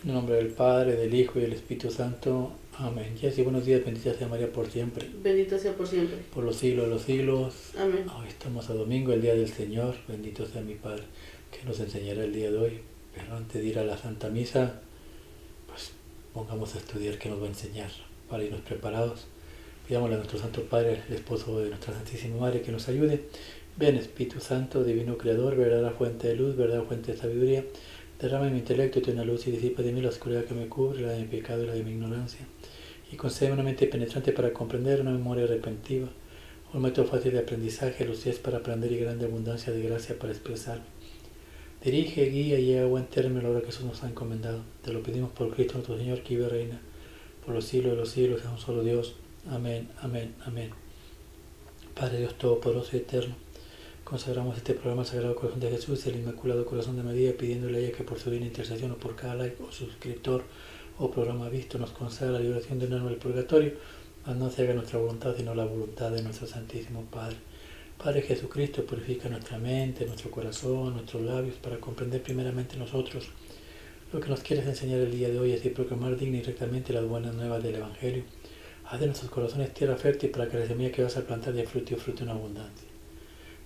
En el nombre del Padre, del Hijo y del Espíritu Santo. Amén. Jessy, buenos días, bendita sea María por siempre. Bendita sea por siempre. Por los siglos de los siglos. Amén. Hoy estamos a domingo, el día del Señor. Bendito sea mi Padre, que nos enseñará el día de hoy. Pero antes de ir a la Santa Misa, pues pongamos a estudiar qué nos va a enseñar para irnos preparados. Pidámosle a nuestro Santo Padre, el esposo de nuestra Santísima Madre, que nos ayude. Ven, Espíritu Santo, Divino Creador, verdadera fuente de luz, verdadera fuente de sabiduría. Derrama en mi intelecto y tu luz y disipa de mí la oscuridad que me cubre, la de mi pecado y la de mi ignorancia. Y concédeme una mente penetrante para comprender, una memoria repentiva, un método fácil de aprendizaje, lucidez para aprender y grande abundancia de gracia para expresar. Dirige, guía y llega a buen término la obra que Jesús nos ha encomendado. Te lo pedimos por Cristo nuestro Señor, que vive y reina por los siglos de los siglos, a un solo Dios. Amén, amén, amén. Padre Dios Todopoderoso y Eterno, consagramos este programa al Sagrado Corazón de Jesús y al Inmaculado Corazón de María, pidiéndole a ella que por su divina intercesión o por cada like o suscriptor o programa visto nos conceda la liberación del alma del purgatorio, mas no se haga nuestra voluntad sino la voluntad de nuestro Santísimo Padre. Padre Jesucristo, purifica nuestra mente, nuestro corazón, nuestros labios, para comprender primeramente nosotros lo que nos quieres enseñar el día de hoy, así proclamar digna y rectamente las buenas nuevas del Evangelio. Haz de nuestros corazones tierra fértil para que la semilla que vas a plantar dé fruto y fruto en abundancia.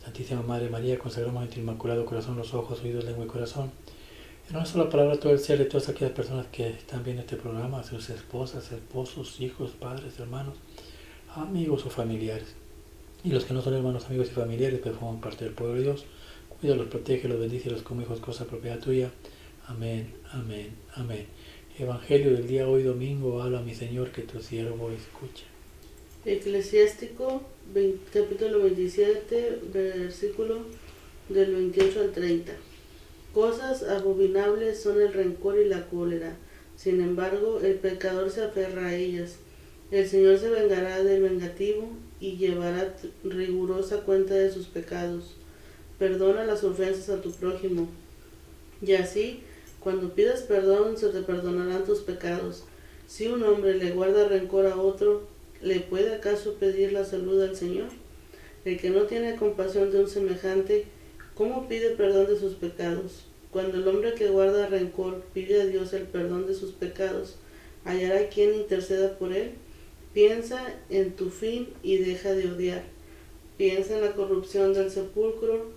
Santísima Madre María, consagramos en tu Inmaculado Corazón los ojos, oídos, lengua y corazón. En una sola palabra todo el cielo de todas aquellas personas que están viendo este programa, sus esposas, esposos, hijos, padres, hermanos, amigos o familiares. Y los que no son hermanos, amigos y familiares, pero forman parte del pueblo de Dios, cuídalos, protégelos, bendícelos como hijos, cosa propiedad tuya. Amén, amén, amén. Evangelio del día hoy domingo, habla mi Señor, que tu siervo escucha. Eclesiástico, capítulo 27, versículo del 28 al 30. Cosas abominables son el rencor y la cólera, sin embargo el pecador se aferra a ellas. El Señor se vengará del vengativo y llevará rigurosa cuenta de sus pecados. Perdona las ofensas a tu prójimo, y así, cuando pidas perdón, se te perdonarán tus pecados. Si un hombre le guarda rencor a otro, ¿le puede acaso pedir la salud al Señor? El que no tiene compasión de un semejante, ¿cómo pide perdón de sus pecados? Cuando el hombre que guarda rencor pide a Dios el perdón de sus pecados, ¿hallará quien interceda por él? Piensa en tu fin y deja de odiar. Piensa en la corrupción del sepulcro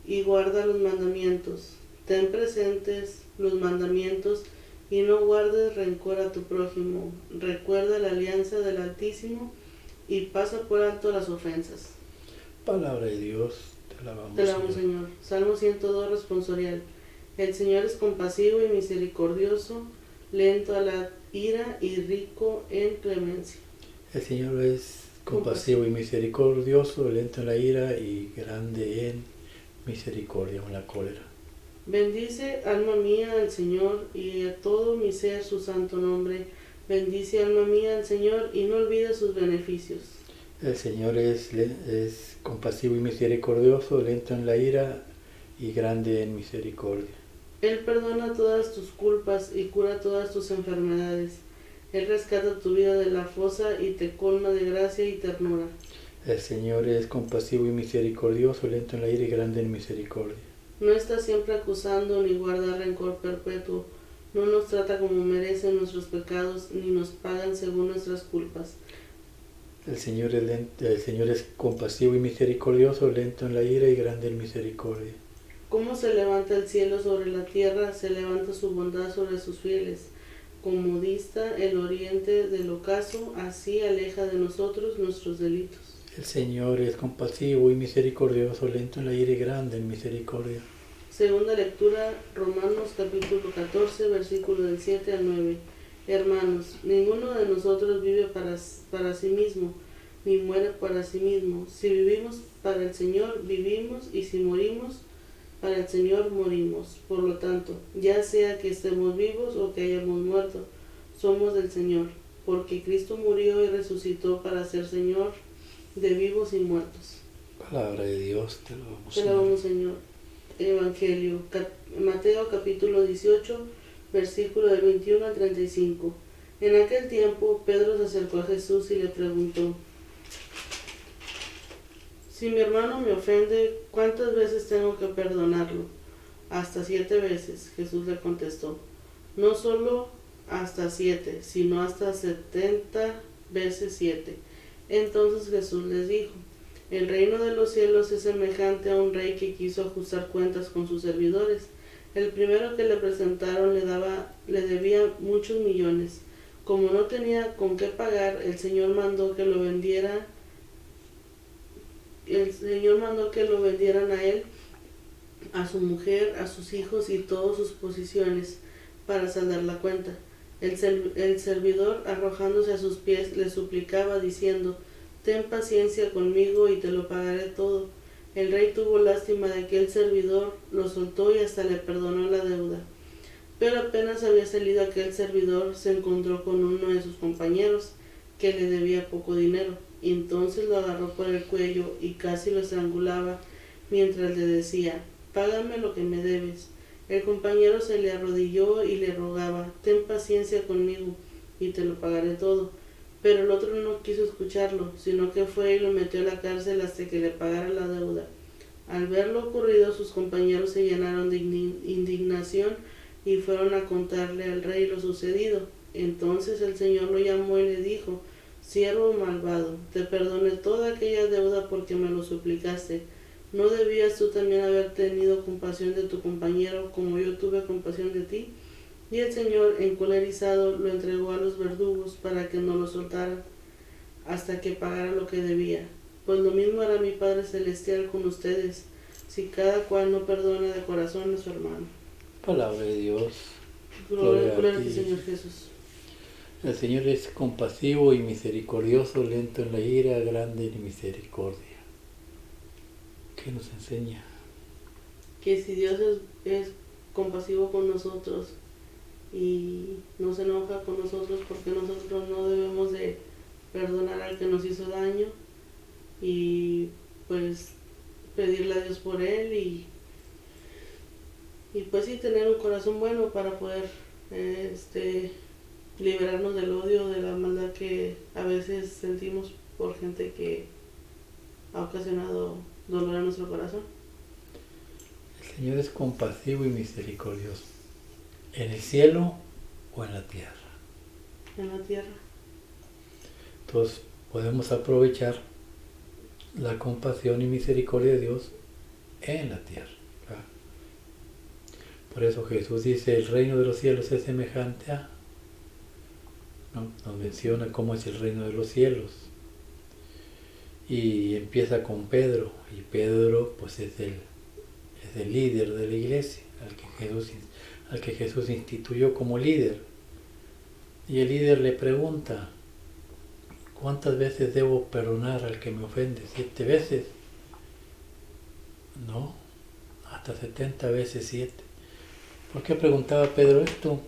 y guarda los mandamientos. Ten presentes los mandamientos y no guardes rencor a tu prójimo. Recuerda la alianza del Altísimo y pasa por alto las ofensas. Palabra de Dios, te alabamos, Te alabamos, Señor. Salmo 102, responsorial. El Señor es compasivo y misericordioso, lento a la ira y rico en clemencia. El Señor es compasivo y misericordioso, lento en la ira y grande en misericordia o en la cólera. Bendice, alma mía, al Señor, y a todo mi ser su santo nombre. Bendice, alma mía, al Señor, y no olvides sus beneficios. El Señor es compasivo y misericordioso, lento en la ira y grande en misericordia. Él perdona todas tus culpas y cura todas tus enfermedades. Él rescata tu vida de la fosa y te colma de gracia y ternura. El Señor es compasivo y misericordioso, lento en la ira y grande en misericordia. No está siempre acusando ni guarda rencor perpetuo. No nos trata como merecen nuestros pecados, ni nos pagan según nuestras culpas. El Señor es compasivo y misericordioso, lento en la ira y grande en misericordia. Como se levanta el cielo sobre la tierra, se levanta su bondad sobre sus fieles. Como dista el oriente del ocaso, así aleja de nosotros nuestros delitos. El Señor es compasivo y misericordioso, lento en la ira y grande en misericordia. Segunda lectura, Romanos capítulo 14, versículo del 7 al 9. Hermanos, ninguno de nosotros vive para sí mismo, ni muere para sí mismo. Si vivimos para el Señor, vivimos, y si morimos, para el Señor morimos. Por lo tanto, ya sea que estemos vivos o que hayamos muerto, somos del Señor, porque Cristo murió y resucitó para ser Señor de vivos y muertos. Palabra de Dios, te alabamos, Te alabamos, Señor. Evangelio, Mateo capítulo 18, versículo del 21 al 35. En aquel tiempo, Pedro se acercó a Jesús y le preguntó: Si mi hermano me ofende, ¿cuántas veces tengo que perdonarlo? Hasta 7 veces, Jesús le contestó. no solo hasta 7, sino hasta 70 veces 7. Entonces Jesús les dijo: el reino de los cielos es semejante a un rey que quiso ajustar cuentas con sus servidores. El primero que le presentaron le debía muchos millones. Como no tenía con qué pagar, el Señor mandó que lo vendieran a él, a su mujer, a sus hijos y todas sus posesiones para saldar la cuenta. El servidor, arrojándose a sus pies, le suplicaba diciendo: ten paciencia conmigo y te lo pagaré todo. El rey tuvo lástima de aquel servidor, lo soltó y hasta le perdonó la deuda. Pero apenas había salido aquel servidor, se encontró con uno de sus compañeros que le debía poco dinero. Entonces lo agarró por el cuello y casi lo estrangulaba mientras le decía: págame lo que me debes. El compañero se le arrodilló y le rogaba: ten paciencia conmigo y te lo pagaré todo. Pero el otro no quiso escucharlo, sino que fue y lo metió a la cárcel hasta que le pagara la deuda. Al ver lo ocurrido, sus compañeros se llenaron de indignación y fueron a contarle al rey lo sucedido. Entonces el Señor lo llamó y le dijo: siervo malvado, te perdoné toda aquella deuda porque me lo suplicaste. ¿No debías tú también haber tenido compasión de tu compañero como yo tuve compasión de ti? Y el Señor, encolerizado, lo entregó a los verdugos para que no lo soltaran hasta que pagara lo que debía. Pues lo mismo hará mi Padre Celestial con ustedes, si cada cual no perdona de corazón a su hermano. Palabra de Dios. Gloria a ti, Señor Jesús. El Señor es compasivo y misericordioso, lento en la ira, grande en misericordia. ¿Qué nos enseña? Que si Dios es compasivo con nosotros y no se enoja con nosotros, porque nosotros no debemos de perdonar al que nos hizo daño y pues pedirle a Dios por él y pues sí, tener un corazón bueno para poder liberarnos del odio, de la maldad que a veces sentimos por gente que ha ocasionado dolor a nuestro corazón. El Señor es compasivo y misericordioso, en el cielo o en la tierra. En la tierra. Entonces podemos aprovechar la compasión y misericordia de Dios en la tierra. ¿Verdad? Por eso Jesús dice: el reino de los cielos es semejante a... ¿no? Nos menciona cómo es el reino de los cielos. Y empieza con Pedro, y Pedro pues es el líder de la iglesia, al que Jesús instituyó como líder. Y el líder le pregunta: ¿cuántas veces debo perdonar al que me ofende? 7 veces. No, hasta 70 veces 7. ¿Por qué preguntaba Pedro esto?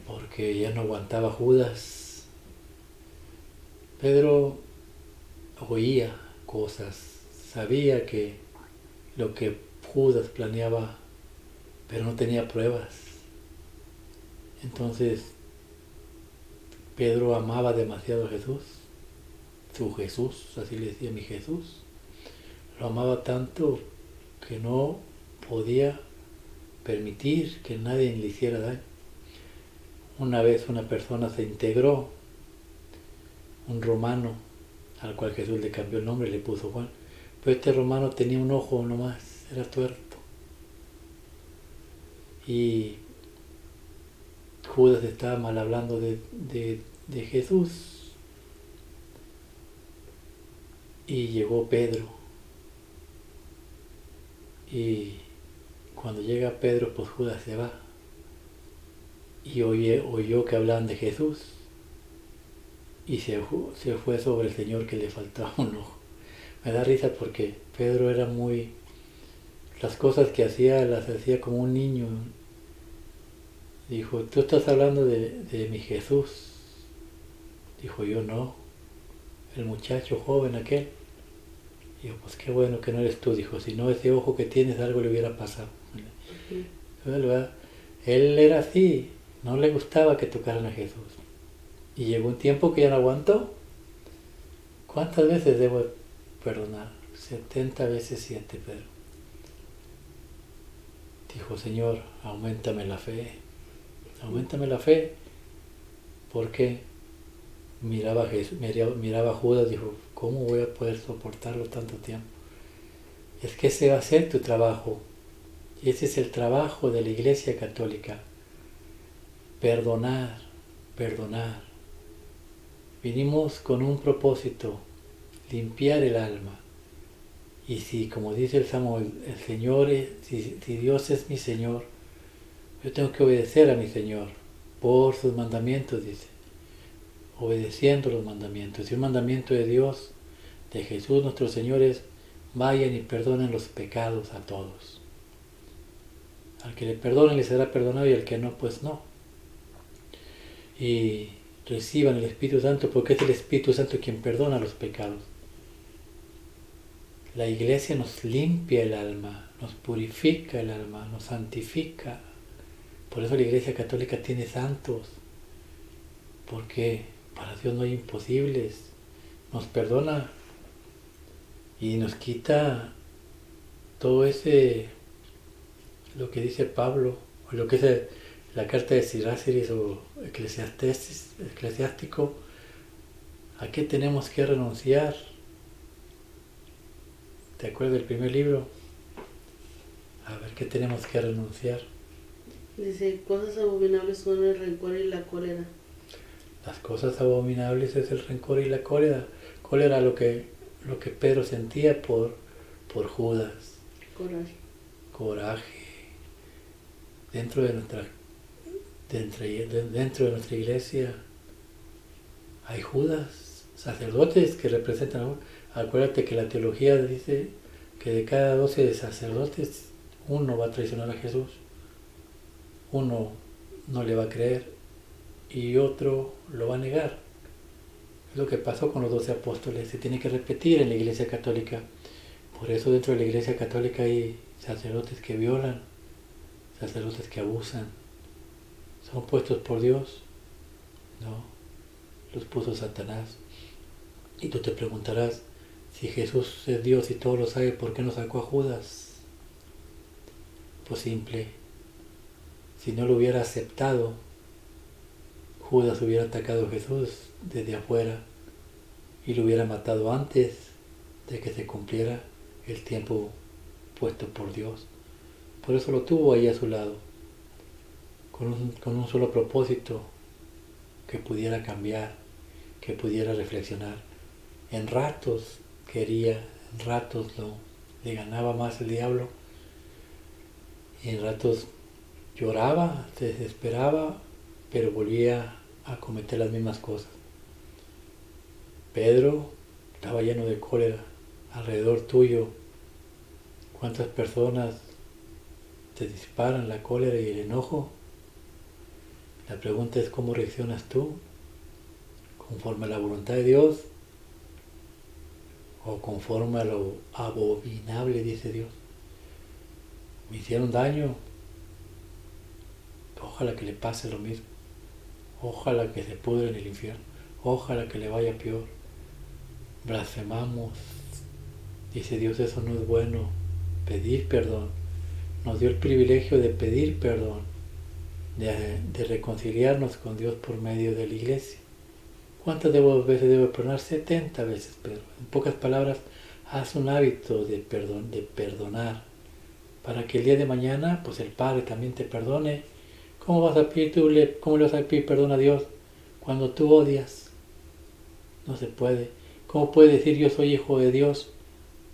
Porque ya no aguantaba Judas. Pedro oía cosas, sabía que lo que Judas planeaba, pero no tenía pruebas. Entonces Pedro amaba demasiado a Jesús, su Jesús, así le decía: mi Jesús. Lo amaba tanto que no podía permitir que nadie le hiciera daño. Una vez una persona se integró, un romano, al cual Jesús le cambió el nombre y le puso Juan. Pero este romano tenía un ojo nomás, era tuerto. Y Judas estaba mal hablando de Jesús. Y llegó Pedro. Y cuando llega Pedro, pues Judas se va. Y oyó que hablaban de Jesús. Y se fue sobre el Señor, que le faltaba un ojo. Me da risa porque Pedro era muy... Las cosas que hacía, las hacía como un niño. Dijo: tú estás hablando de mi Jesús. Dijo: yo no. El muchacho joven aquel. Dijo: pues qué bueno que no eres tú. Dijo: si no, ese ojo que tienes, algo le hubiera pasado. Él era así. No le gustaba que tocaran a Jesús. Y llegó un tiempo que ya no aguantó. ¿Cuántas veces debo perdonar? 70 veces 7, Pedro. Dijo: Señor, auméntame la fe. Auméntame la fe. Porque miraba a Judas y dijo, ¿cómo voy a poder soportarlo tanto tiempo? Es que ese va a ser tu trabajo. Y ese es el trabajo de la Iglesia Católica. Perdonar, perdonar. Vinimos con un propósito, limpiar el alma. Y si, como dice el Salmo, el Señor, si Dios es mi Señor, yo tengo que obedecer a mi Señor por sus mandamientos, dice. Obedeciendo los mandamientos. Y un mandamiento de Dios, de Jesús nuestro Señor, es vayan y perdonen los pecados a todos. Al que le perdone le será perdonado y al que no, pues no. Y reciban el Espíritu Santo porque es el Espíritu Santo quien perdona los pecados. La Iglesia nos limpia el alma, nos purifica el alma, nos santifica. Por eso la Iglesia Católica tiene santos, porque para Dios no hay imposibles. Nos perdona y nos quita todo ese, lo que dice Pablo, o lo que es la carta de Siráciris o eclesiástico, ¿a qué tenemos que renunciar? ¿Te acuerdas del primer libro? A ver, ¿qué tenemos que renunciar? Dice, cosas abominables son el rencor y la cólera. Las cosas abominables es el rencor y la cólera. Cólera lo que Pedro sentía por Judas. Coraje. Coraje. Dentro de nuestra iglesia hay Judas, sacerdotes que representan. Acuérdate que la teología dice que de cada 12 sacerdotes, uno va a traicionar a Jesús, uno no le va a creer y otro lo va a negar. Es lo que pasó con los 12 apóstoles, se tiene que repetir en la Iglesia Católica. Por eso dentro de la Iglesia Católica hay sacerdotes que violan, sacerdotes que abusan. ¿Son puestos por Dios? No, los puso Satanás. Y tú te preguntarás, si Jesús es Dios y todo lo sabe, ¿por qué no sacó a Judas? Pues simple, si no lo hubiera aceptado, Judas hubiera atacado a Jesús desde afuera y lo hubiera matado antes de que se cumpliera el tiempo puesto por Dios. Por eso lo tuvo ahí a su lado, con un solo propósito, que pudiera cambiar, que pudiera reflexionar. En ratos quería, en ratos le ganaba más el diablo, y en ratos lloraba, se desesperaba, pero volvía a cometer las mismas cosas. Pedro estaba lleno de cólera alrededor tuyo. ¿Cuántas personas te disparan la cólera y el enojo? La pregunta es cómo reaccionas tú, conforme a la voluntad de Dios o conforme a lo abominable, dice Dios. Me hicieron daño, ojalá que le pase lo mismo, ojalá que se pudre en el infierno, ojalá que le vaya peor. Blasfemamos, dice Dios, eso no es bueno. Pedir perdón, nos dio el privilegio de pedir perdón, de reconciliarnos con Dios por medio de la iglesia. ¿Cuántas veces debo perdonar? 70 veces, Pedro. En pocas palabras, haz un hábito de perdonar, para que el día de mañana, pues el Padre también te perdone. ¿Cómo le vas a pedir perdón a Dios cuando tú odias? No se puede. ¿Cómo puedes decir yo soy hijo de Dios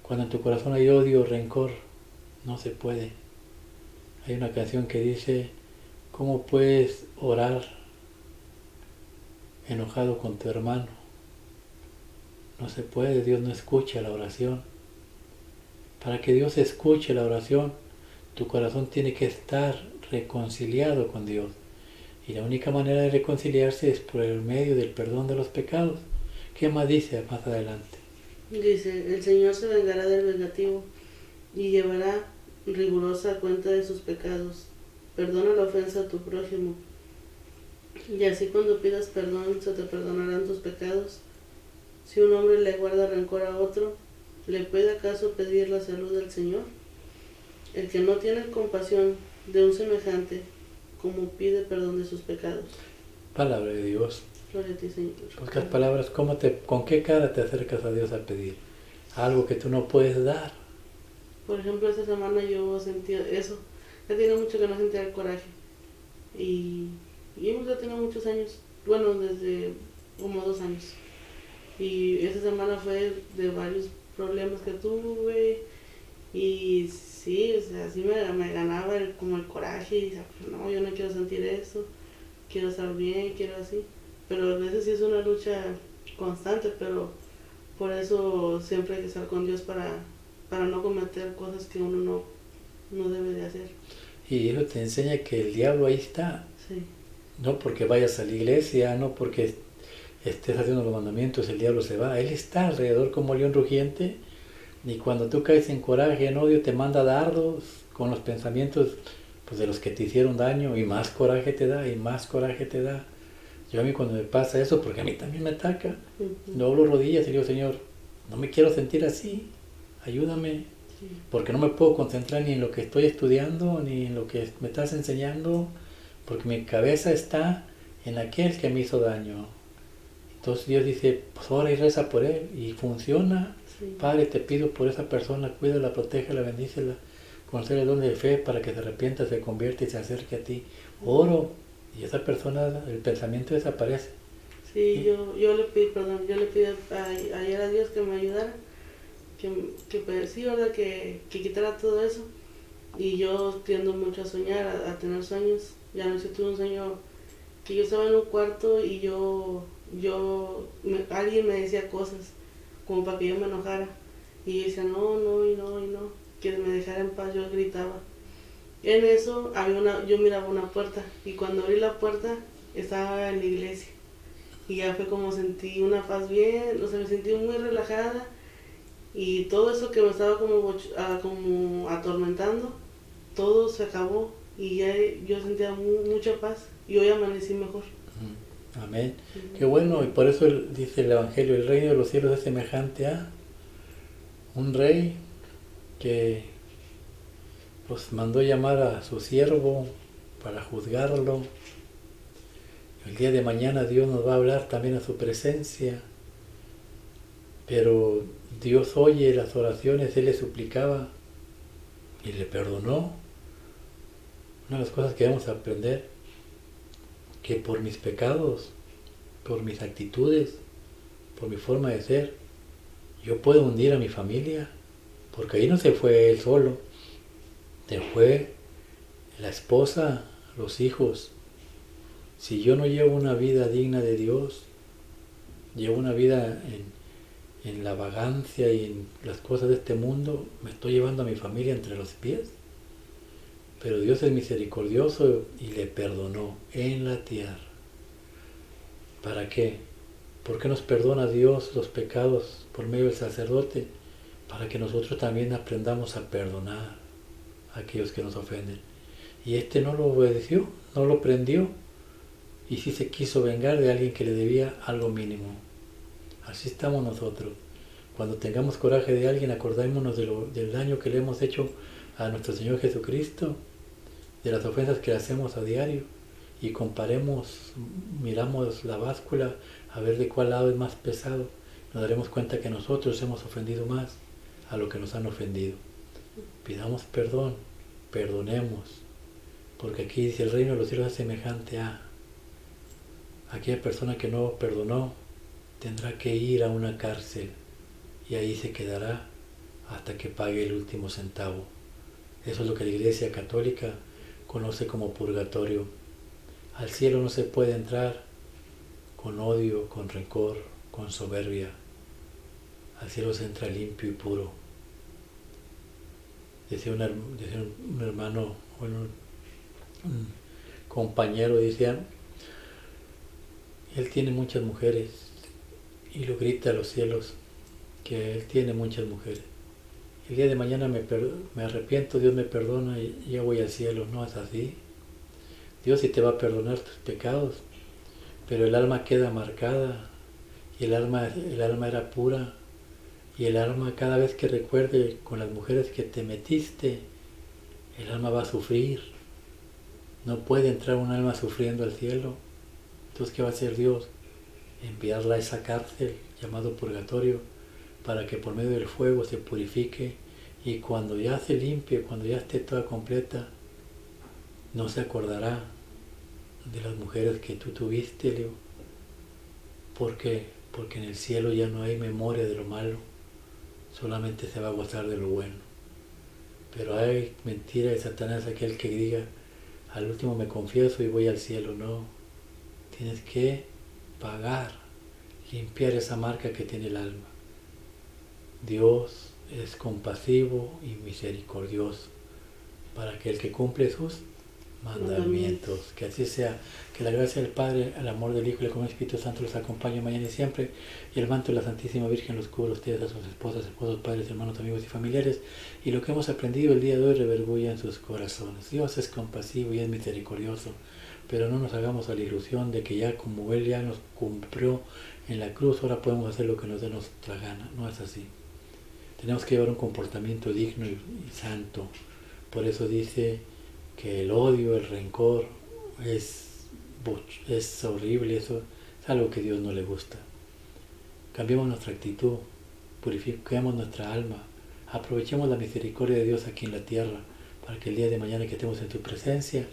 cuando en tu corazón hay odio o rencor? No se puede. Hay una canción que dice, ¿cómo puedes orar enojado con tu hermano? No se puede, Dios no escucha la oración. Para que Dios escuche la oración, tu corazón tiene que estar reconciliado con Dios. Y la única manera de reconciliarse es por el medio del perdón de los pecados. ¿Qué más dice más adelante? Dice, el Señor se vengará del vengativo y llevará rigurosa cuenta de sus pecados. Perdona la ofensa a tu prójimo. Y así cuando pidas perdón, se te perdonarán tus pecados. Si un hombre le guarda rencor a otro, ¿le puede acaso pedir la salud del Señor? El que no tiene compasión de un semejante, como pide perdón de sus pecados. Palabra de Dios. Gloria a ti, Señor. Pocas palabras, ¿con qué cara te acercas a Dios a pedir? Algo que tú no puedes dar. Por ejemplo, esta semana yo sentí eso. Ya tiene mucho que no sentía el coraje. Y ya tengo muchos años. Bueno, desde como 2 años. Y esta semana fue de varios problemas que tuve. Y sí, o sea, sí me ganaba como el coraje. Y no, yo no quiero sentir eso. Quiero estar bien, quiero así. Pero a veces sí es una lucha constante, pero por eso siempre hay que estar con Dios para no cometer cosas que uno no debe de hacer. Y eso te enseña que el diablo ahí está. Sí. No porque vayas a la iglesia, no porque estés haciendo los mandamientos, el diablo se va. Él está alrededor como león rugiente. Y cuando tú caes en coraje, en odio, te manda dardos con los pensamientos pues, de los que te hicieron daño. Y más coraje te da, y más coraje te da. Yo a mí cuando me pasa eso, porque a mí también me ataca, doblo rodillas y digo, Señor, no me quiero sentir así, ayúdame, porque no me puedo concentrar ni en lo que estoy estudiando, ni en lo que me estás enseñando, porque mi cabeza está en aquel que me hizo daño. Entonces Dios dice, pues ora y reza por él, y funciona. Sí. Padre, te pido por esa persona, cuídala, protégela, bendícela, concédele el don de fe para que se arrepienta, se convierta y se acerque a ti. Oro. Y esa persona, el pensamiento desaparece. Sí, yo le pido ayer a Dios que me ayudara, que sí, ¿verdad? Que quitara todo eso. Y yo tiendo mucho a soñar, a tener sueños. Ya anoche tuve un sueño que yo estaba en un cuarto y alguien me decía cosas como para que yo me enojara. Y yo decía, no, que me dejara en paz, yo gritaba. En eso yo miraba una puerta y cuando abrí la puerta estaba en la iglesia y ya fue como sentí una paz bien, o sea, me sentí muy relajada y todo eso que me estaba como atormentando, todo se acabó y ya yo sentía mucha paz y hoy amanecí mejor. Amén. Qué bueno, y por eso dice el Evangelio, el reino de los cielos es semejante a un rey que pues mandó llamar a su siervo para juzgarlo. El día de mañana Dios nos va a hablar también a su presencia, pero Dios oye las oraciones, Él le suplicaba y le perdonó. Una de las cosas que debemos aprender, que por mis pecados, por mis actitudes, por mi forma de ser, yo puedo hundir a mi familia, porque ahí no se fue él solo. Se fue la esposa, los hijos. Si yo no llevo una vida digna de Dios, llevo una vida en la vagancia y en las cosas de este mundo, me estoy llevando a mi familia entre los pies. Pero Dios es misericordioso y le perdonó en la tierra. ¿Para qué? ¿Por qué nos perdona Dios los pecados por medio del sacerdote? Para que nosotros también aprendamos a perdonar a aquellos que nos ofenden. Y este no lo obedeció, no lo prendió, y sí se quiso vengar de alguien que le debía algo mínimo. Así estamos nosotros. Cuando tengamos coraje de alguien, acordémonos del daño que le hemos hecho a nuestro Señor Jesucristo, de las ofensas que le hacemos a diario, y comparemos, miramos la báscula a ver de cuál lado es más pesado. Nos daremos cuenta que nosotros hemos ofendido más a lo que nos han ofendido. Pidamos perdón, perdonemos, porque aquí dice el reino de los cielos es semejante a aquella persona que no perdonó, tendrá que ir a una cárcel y ahí se quedará hasta que pague el último centavo. Eso es lo que la Iglesia Católica conoce como purgatorio. Al cielo no se puede entrar con odio, con rencor, con soberbia. Al cielo se entra limpio y puro. Decía un hermano, bueno, un compañero, decía, él tiene muchas mujeres y lo grita a los cielos, que él tiene muchas mujeres. El día de mañana me arrepiento, Dios me perdona y ya voy al cielo. No es así. Dios sí te va a perdonar tus pecados, pero el alma queda marcada y el alma era pura, y el alma cada vez que recuerde con las mujeres que te metiste, el alma va a sufrir. No puede entrar un alma sufriendo al cielo. Entonces, ¿qué va a hacer Dios? Enviarla a esa cárcel llamado purgatorio para que por medio del fuego se purifique y cuando ya se limpie, cuando ya esté toda completa, no se acordará de las mujeres que tú tuviste, Leo. ¿Por qué? Porque en el cielo ya no hay memoria de lo malo, solamente se va a gozar de lo bueno. Pero hay mentira de Satanás aquel que diga, al último me confieso y voy al cielo. No, tienes que pagar, limpiar esa marca que tiene el alma. Dios es compasivo y misericordioso para aquel que cumple sus mandamientos. Que así sea, que la gracia del Padre, el amor del Hijo y el común Espíritu Santo los acompañe mañana y siempre, y el manto de la Santísima Virgen los cubra a ustedes, a sus esposas, esposos, padres, hermanos, amigos y familiares, y lo que hemos aprendido el día de hoy revergulla en sus corazones. Dios es compasivo y es misericordioso, pero no nos hagamos a la ilusión de que ya como Él ya nos cumplió en la cruz, ahora podemos hacer lo que nos dé nuestra gana. No es así. Tenemos que llevar un comportamiento digno y santo. Por eso dice que el odio, el rencor es horrible, eso es algo que a Dios no le gusta. Cambiemos nuestra actitud, purifiquemos nuestra alma, aprovechemos la misericordia de Dios aquí en la tierra para que el día de mañana que estemos en tu presencia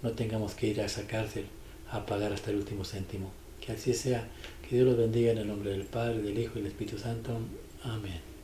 no tengamos que ir a esa cárcel a pagar hasta el último céntimo. Que así sea, que Dios los bendiga en el nombre del Padre, del Hijo y del Espíritu Santo. Amén.